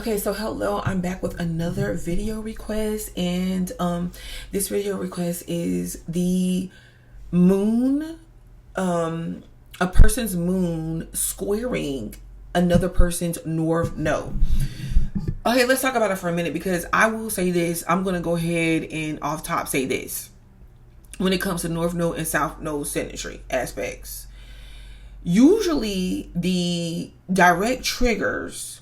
Okay, so hello, I'm back with another video request, and this video request is the moon, a person's moon squaring another person's north node. Okay, let's talk about it for a minute, because I will say this. I'm going to go ahead and off top say this. When it comes to north node and south node synastry aspects, usually the direct triggers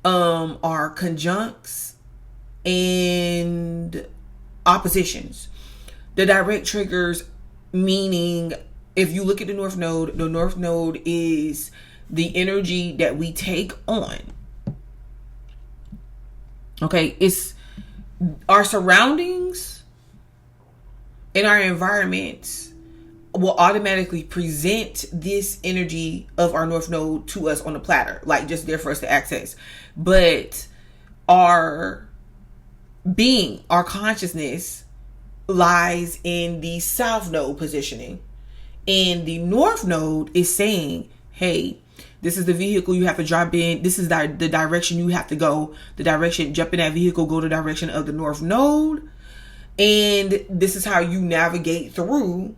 are conjuncts and oppositions. The direct triggers, meaning if you look at the north node is the energy that we take on. Okay, it's our surroundings and our environments will automatically present this energy of our north node to us on a platter, like just there for us to access. But our being, our consciousness lies in the south node positioning, and the north node is saying, hey, this is the vehicle you have to drop in. This is the direction you have to go. The direction, jump in that vehicle, go the direction of the north node. And this is how you navigate through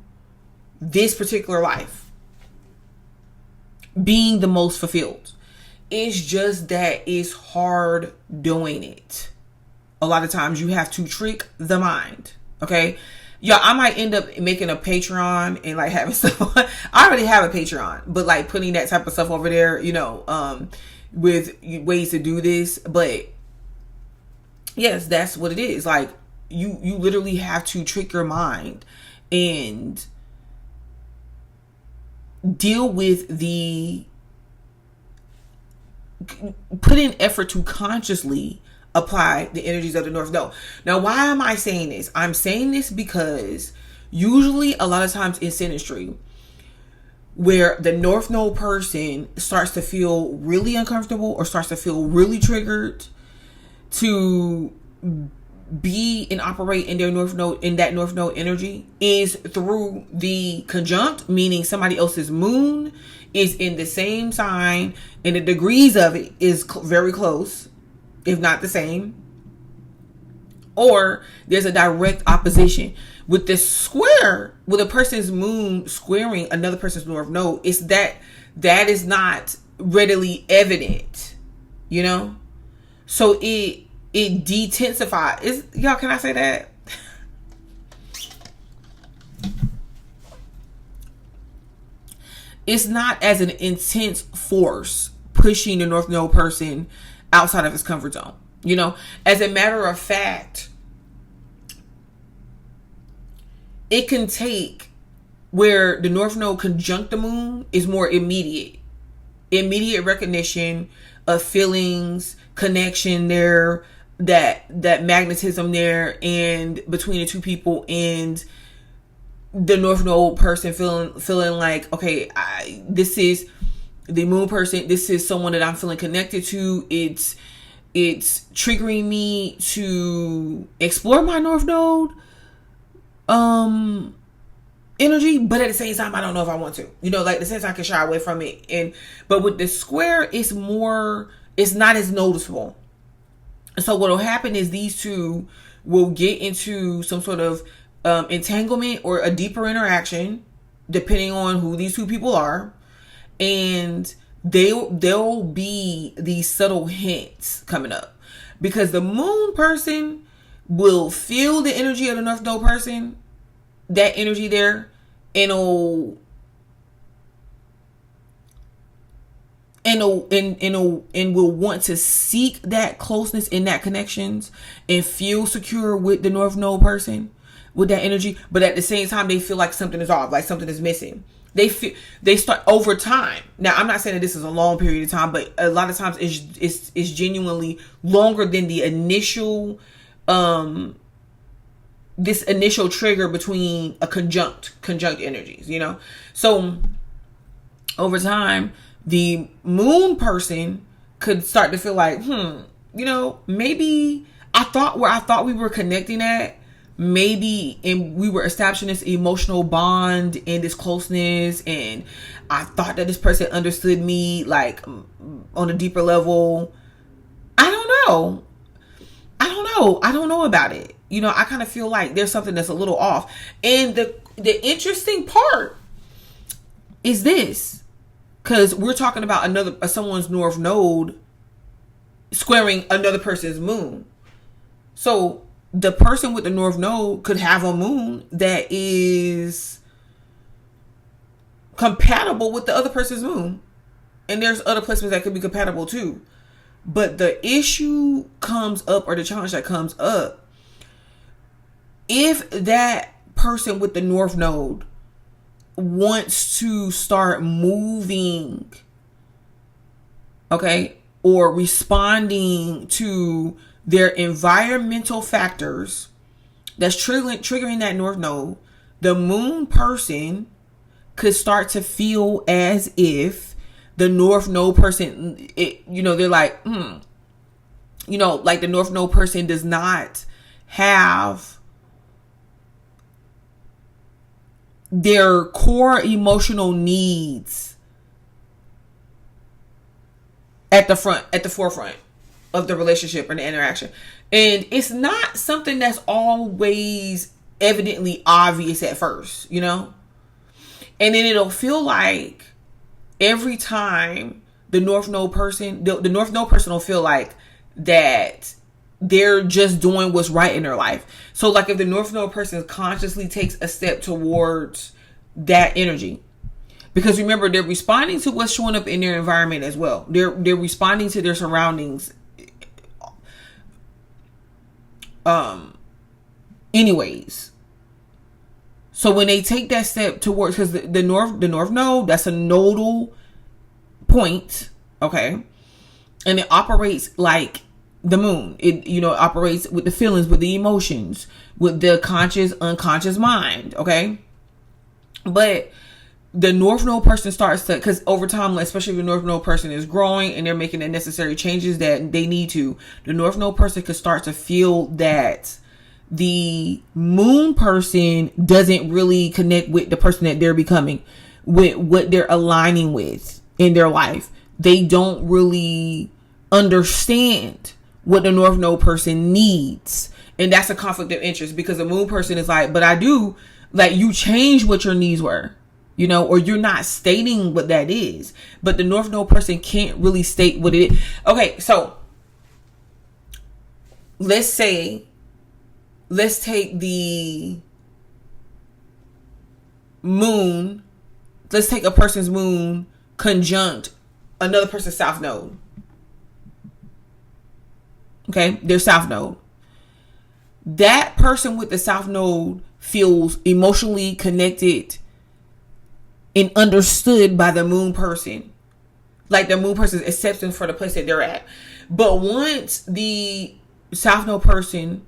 this particular life, being the most fulfilled. It's just that it's hard doing it. A lot of times you have to trick the mind. Okay. Yeah, I might end up making a Patreon and like having stuff on. I already have a Patreon, but like putting that type of stuff over there, with ways to do this. But yes, that's what it is. Like you literally have to trick your mind and deal with put in effort to consciously apply the energies of the north node. Now, why am I saying this? I'm saying this because usually a lot of times in synastry, where the north node person starts to feel really uncomfortable or starts to feel really triggered to be and operate in their north node, in that north node energy, is through the conjunct, meaning somebody else's moon is in the same sign and the degrees of it is very close, if not the same, or there's a direct opposition. With the square, with a person's moon squaring another person's north node, it's that is not readily evident, so it detensifies. Y'all, can I say that? It's not as an intense force pushing the north node person outside of his comfort zone. As a matter of fact, it can take where the north node conjunct the moon is more immediate recognition of feelings, connection there, that magnetism there, and between the two people, and the north node person feeling like, okay, this is the moon person. This is someone that I'm feeling connected to. It's triggering me to explore my north node energy, but at the same time, I don't know if I want to. Like the same time I can shy away from it. But with the square, it's not as noticeable. So what will happen is these two will get into some sort of entanglement or a deeper interaction, depending on who these two people are. And there'll be these subtle hints coming up, because the moon person will feel the energy of the north node person, that energy there, and will want to seek that closeness and that connections and feel secure with the north node person, with that energy. But at the same time, they feel like something is off, like something is missing. They start over time. Now, I'm not saying that this is a long period of time, but a lot of times it's genuinely longer than the initial, this initial trigger between a conjunct energies, So over time, the moon person could start to feel like, maybe I thought we were connecting at, maybe, and we were establishing this emotional bond and this closeness, and I thought that this person understood me like on a deeper level, know. I don't know about it. I kind of feel like there's something that's a little off. And the interesting part is this, because we're talking about someone's north node squaring another person's moon. So the person with the north node could have a moon that is compatible with the other person's moon. And there's other placements that could be compatible too. But the issue comes up, or the challenge that comes up, if that person with the north node wants to start moving, okay, or responding to their environmental factors that's triggering that north node, the moon person could start to feel as if the north node person, they're like, like the north node person does not have their core emotional needs at the forefront of the relationship or the interaction. And it's not something that's always evidently obvious at first, and then it'll feel like every time the north node person will feel like that they're just doing what's right in their life. So like if the north node person consciously takes a step towards that energy, because remember, they're responding to what's showing up in their environment as well. They're responding to their surroundings anyways. So when they take that step towards, because the north node, that's a nodal point, okay, and it operates like the moon. It operates with the feelings, with the emotions, with the conscious, unconscious mind, okay. But the north node person starts to, because over time, especially if the north node person is growing and they're making the necessary changes that they need to, the north node person could start to feel that the moon person doesn't really connect with the person that they're becoming, with what they're aligning with in their life. They don't really understand what the north node person needs. And that's a conflict of interest, because the moon person is like, but I do, like, you change what your needs were, or you're not stating what that is. But the north node person can't really state what it is. Okay, so let's take the moon. Let's take a person's moon conjunct another person's south node. Okay, their south node. That person with the south node feels emotionally connected and understood by the moon person. Like the moon person's acceptance for the place that they're at. But once the south node person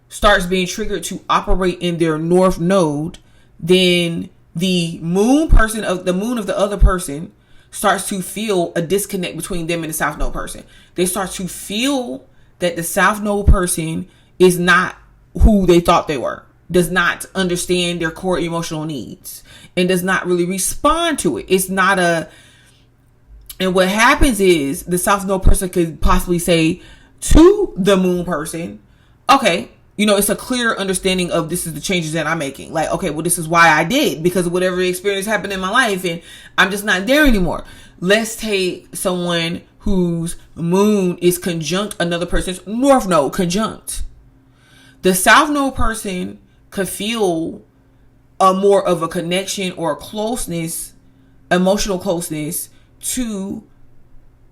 starts being triggered to operate in their north node, then the moon of the other person starts to feel a disconnect between them and the south node person. They start to feel that the south node person is not who they thought they were, does not understand their core emotional needs, and does not really respond to it. It's not and what happens is the south node person could possibly say to the moon person, okay, it's a clear understanding of, this is the changes that I'm making. Like, okay, well, this is why I did, because of whatever experience happened in my life, and I'm just not there anymore. Let's take someone whose moon is conjunct another person's north node conjunct. The south node person could feel a more of a connection or a closeness, emotional closeness to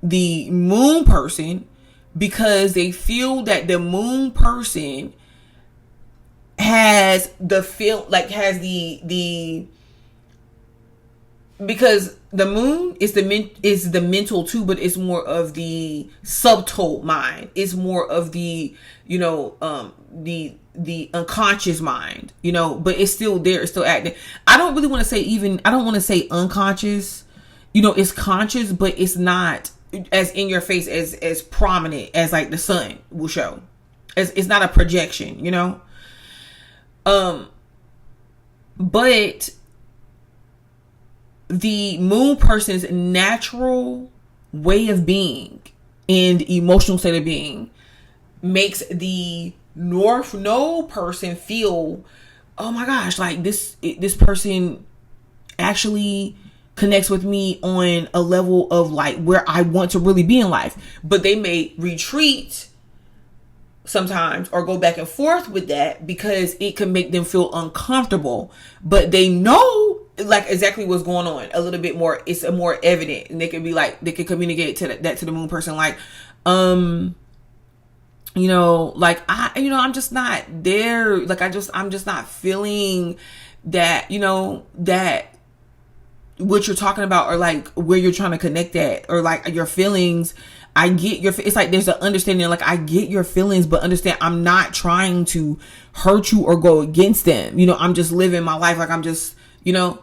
the moon person, because they feel that the moon person has the because the moon is the mental too, but it's more of the subtle mind. It's more of the the unconscious mind, but it's still there. It's still acting. I don't want to say unconscious. It's conscious, but it's not as in your face, as prominent as like the sun will show. It's not a projection, but the moon person's natural way of being and emotional state of being makes the North Node person feel, oh my gosh, like this person actually connects with me on a level of like where I want to really be in life. But they may retreat sometimes or go back and forth with that because it can make them feel uncomfortable. But they know like exactly what's going on a little bit more. It's a more evident, and they can be like, they can communicate to that to the moon person, like, you know, like I'm just not there. Like I'm just not feeling that, you know, that what you're talking about, or like where you're trying to connect at, or like your feelings. I get your, it's like there's an understanding, like I get your feelings, but understand I'm not trying to hurt you or go against them. You know, I'm just living my life. Like I'm just, you know,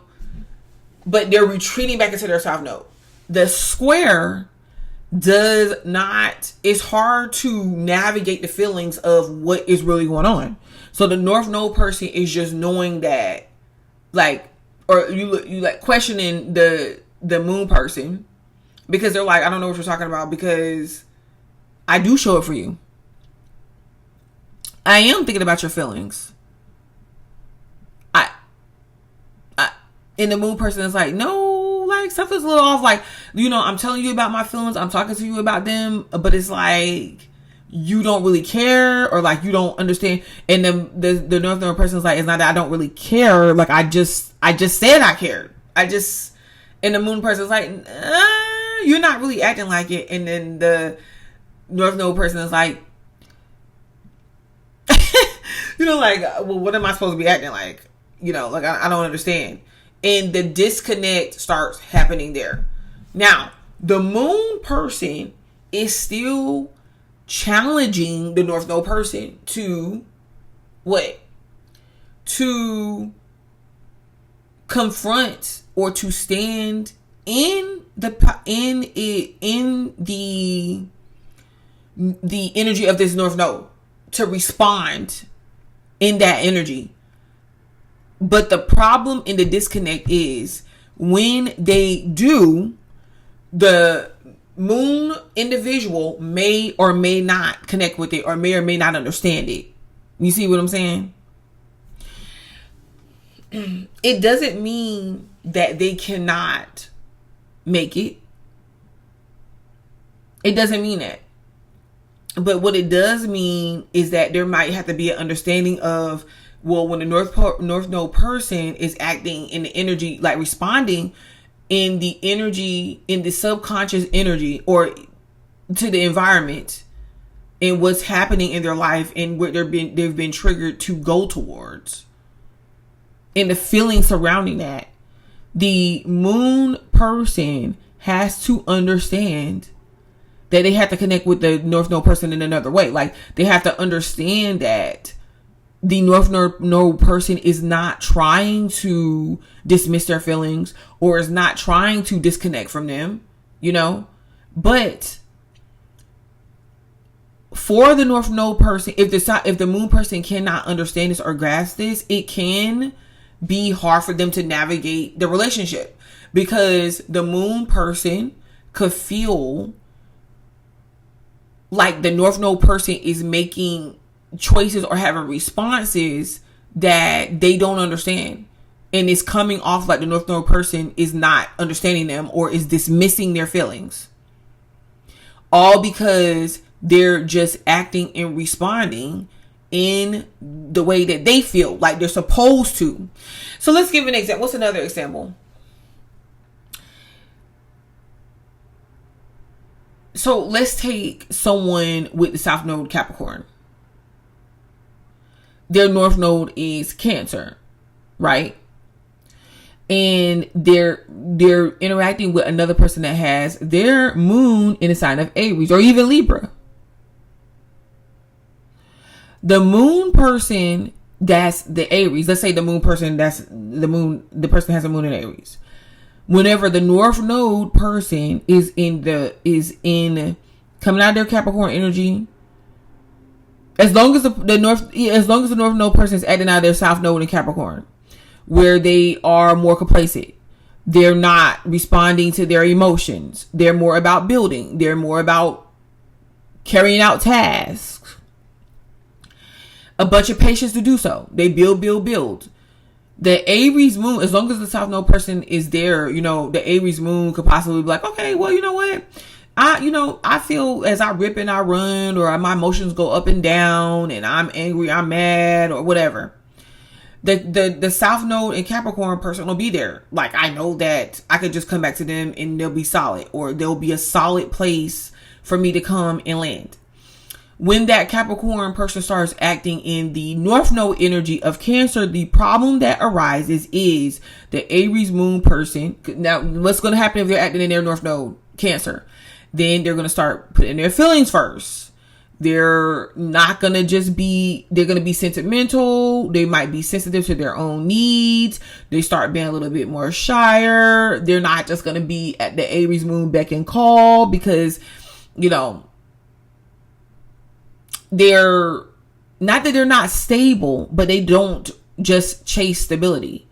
but they're retreating back into their South Node. The square does not, it's hard to navigate the feelings of what is really going on. So the North Node person is just knowing that, like, or you like questioning the moon person, because they're like, I don't know what you're talking about, because I do show it for you. I am thinking about your feelings. And the moon person is like, no, like something's a little off. Like, you know, I'm telling you about my feelings. I'm talking to you about them, but it's like you don't really care, or like you don't understand. And then the North Node person is like, it's not that I don't really care. Like I just said I cared. And the moon person is like, you're not really acting like it. And then the North Node person is like, you know, like, well, what am I supposed to be acting like? You know, like I don't understand. And the disconnect starts happening there. Now, the moon person is still challenging the North Node person to what? To confront or to stand in the energy of this North Node, to respond in that energy. But the problem in the disconnect is when they do, the moon individual may or may not connect with it, or may not understand it. You see what I'm saying? It doesn't mean that they cannot make it. It doesn't mean that. But what it does mean is that there might have to be an understanding of, well, when the North Node person is acting in the energy, like responding in the energy, in the subconscious energy, or to the environment and what's happening in their life and what they've been triggered to go towards, and the feeling surrounding that, the moon person has to understand that they have to connect with the North Node person in another way. Like they have to understand that the North Node person is not trying to dismiss their feelings, or is not trying to disconnect from them, you know. But for the North Node person, if the moon person cannot understand this or grasp this, it can be hard for them to navigate the relationship, because the moon person could feel like the North Node person is making choices or having responses that they don't understand, and it's coming off like the North Node person is not understanding them or is dismissing their feelings, all because they're just acting and responding in the way that they feel like they're supposed to. So let's give an example. What's another example? So let's take someone with the South Node Capricorn. Their North Node is Cancer, right? And they're interacting with another person that has their moon in the sign of Aries or even Libra. The moon person that's the Aries, let's say the moon person that's the person has a moon in Aries. Whenever the North Node person is in coming out of their Capricorn energy, as long as the North Node person is acting out of their South Node in Capricorn, where they are more complacent, they're not responding to their emotions. They're more about building. They're more about carrying out tasks, a bunch of patience to do so. They build. The Aries moon, as long as the South Node person is there, the Aries moon could possibly be like, okay, well, you know what? I feel as I rip and I run, or my emotions go up and down, and I'm angry, I'm mad, or whatever. The South Node and Capricorn person will be there. Like, I know that I could just come back to them and they'll be solid, or there'll be a solid place for me to come and land. When that Capricorn person starts acting in the North Node energy of Cancer, the problem that arises is the Aries moon person. Now, what's going to happen if they're acting in their North Node, Cancer? Then they're going to start putting their feelings first. They're not going to they're going to be sentimental. They might be sensitive to their own needs. They start being a little bit more shyer. They're not just going to be at the Aries moon beck and call, because, they're not that they're not stable, but they don't just chase stability.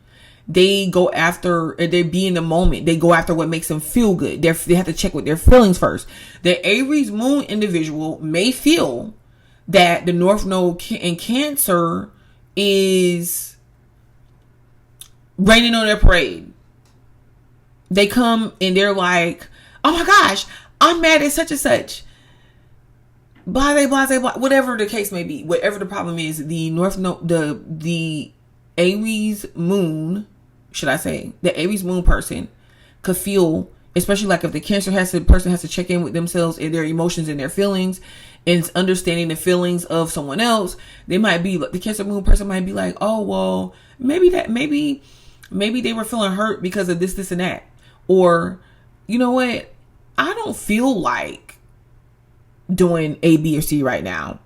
They go after, they be in the moment. They go after what makes them feel good. They have to check with their feelings first. The Aries moon individual may feel that the North Node in Cancer is raining on their parade. They come and they're like, oh my gosh, I'm mad at such and such. Blah, whatever the case may be, whatever the problem is, the North Node, the Aries moon, should I say, the Aries moon person could feel, especially like if the Cancer person has to check in with themselves and their emotions and their feelings, and understanding the feelings of someone else. They might be, the Cancer moon person might be like, oh, well, maybe they were feeling hurt because of this, and that. Or, you know what? I don't feel like doing A, B, or C right now.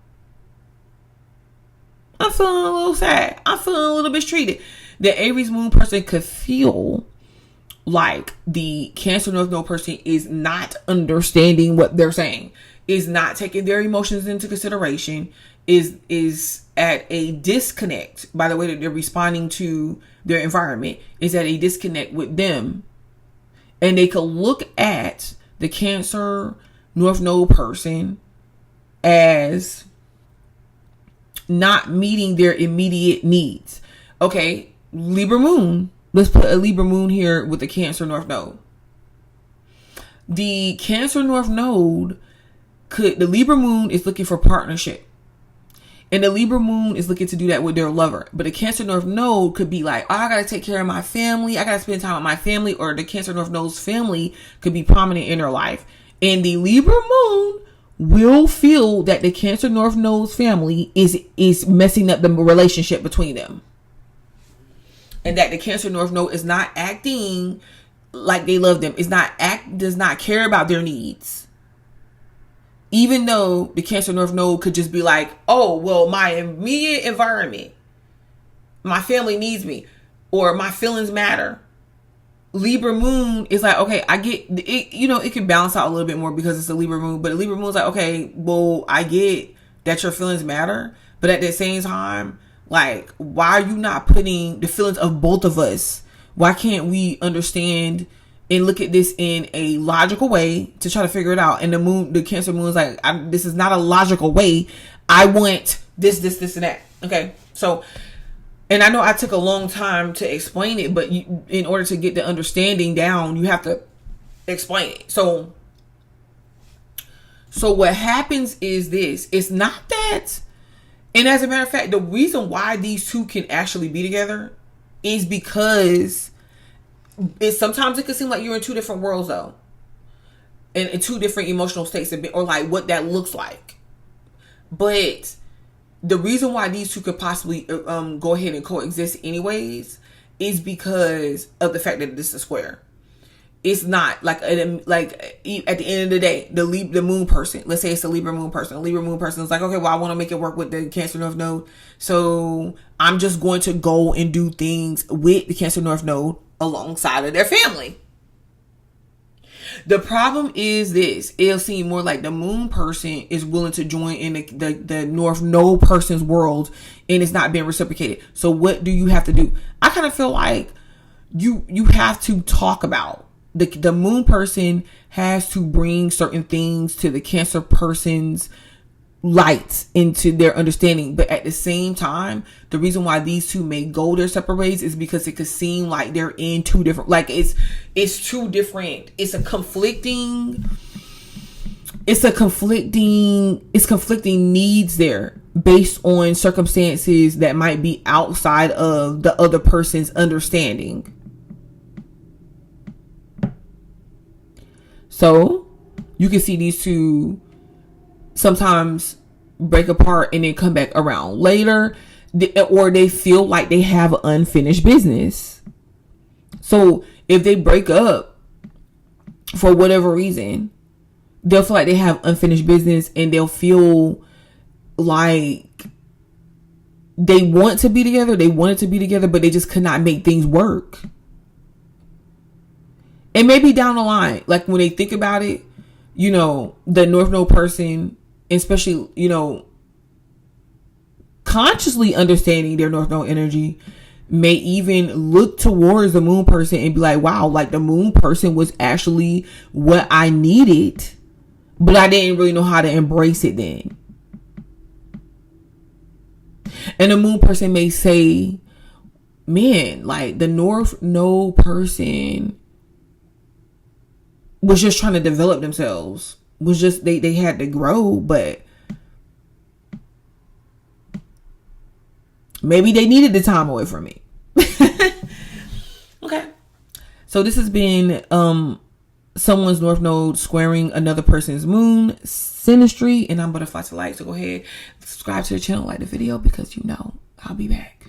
I'm feeling a little sad. I'm feeling a little mistreated. The Aries moon person could feel like the Cancer North Node person is not understanding what they're saying, is not taking their emotions into consideration, is at a disconnect by the way that they're responding to their environment, is at a disconnect with them. And they could look at the Cancer North Node person as not meeting their immediate needs. Okay, Libra moon. Let's put a Libra moon here with the Cancer North Node. The Cancer North Node the Libra moon is looking for partnership. And the Libra moon is looking to do that with their lover. But the Cancer North Node could be like, oh, I got to take care of my family. I got to spend time with my family. Or the Cancer North Node's family could be prominent in their life. And the Libra moon will feel that the Cancer North Node's family is messing up the relationship between them. And that the Cancer North Node is not acting like they love them. Does not care about their needs. Even though the Cancer North Node could just be like, oh, well, my immediate environment, my family needs me, or my feelings matter. Libra moon is like, okay, I get it, it can balance out a little bit more because it's a Libra moon, but a Libra moon is like, okay, well, I get that your feelings matter, but at the same time, like, why are you not putting the feelings of both of us? Why can't we understand and look at this in a logical way to try to figure it out? And the Cancer moon is like, this is not a logical way. I want this, and that. Okay. So, and I know I took a long time to explain it, but in order to get the understanding down, you have to explain it. So what happens is this. It's not that. And as a matter of fact, the reason why these two can actually be together is because sometimes it can seem like you're in two different worlds, though. And in two different emotional states, or like what that looks like. But the reason why these two could possibly go ahead and coexist anyways is because of the fact that this is a square. It's not like at the end of the day, the moon person, let's say it's a Libra moon person. A Libra moon person is like, okay, well, I want to make it work with the Cancer North Node. So I'm just going to go and do things with the Cancer North Node alongside of their family. The problem is this. It'll seem more like the moon person is willing to join in the North Node person's world, and it's not being reciprocated. So what do you have to do? I kind of feel like you have to talk about the moon person has to bring certain things to the Cancer person's light into their understanding. But at the same time, the reason why these two may go their separate ways is because it could seem like they're in two different, like it's two different, it's conflicting needs there based on circumstances that might be outside of the other person's understanding. So you can see these two sometimes break apart and then come back around later, or they feel like they have unfinished business. So if they break up for whatever reason, they'll feel like they have unfinished business, and they'll feel like they want to be together. They wanted to be together, but they just could not make things work. And maybe down the line, like when they think about it, you know, the North Node person, especially, you know, consciously understanding their North Node energy, may even look towards the Moon person and be like, wow, like the Moon person was actually what I needed, but I didn't really know how to embrace it then. And the Moon person may say, man, like the North Node person was just trying to develop themselves. Was just, they had to grow, but maybe they needed the time away from me. Okay. So this has been someone's North Node squaring another person's Moon, Synastry, and I'm Butterfly to Light. So go ahead, subscribe to the channel, like the video, because you know I'll be back.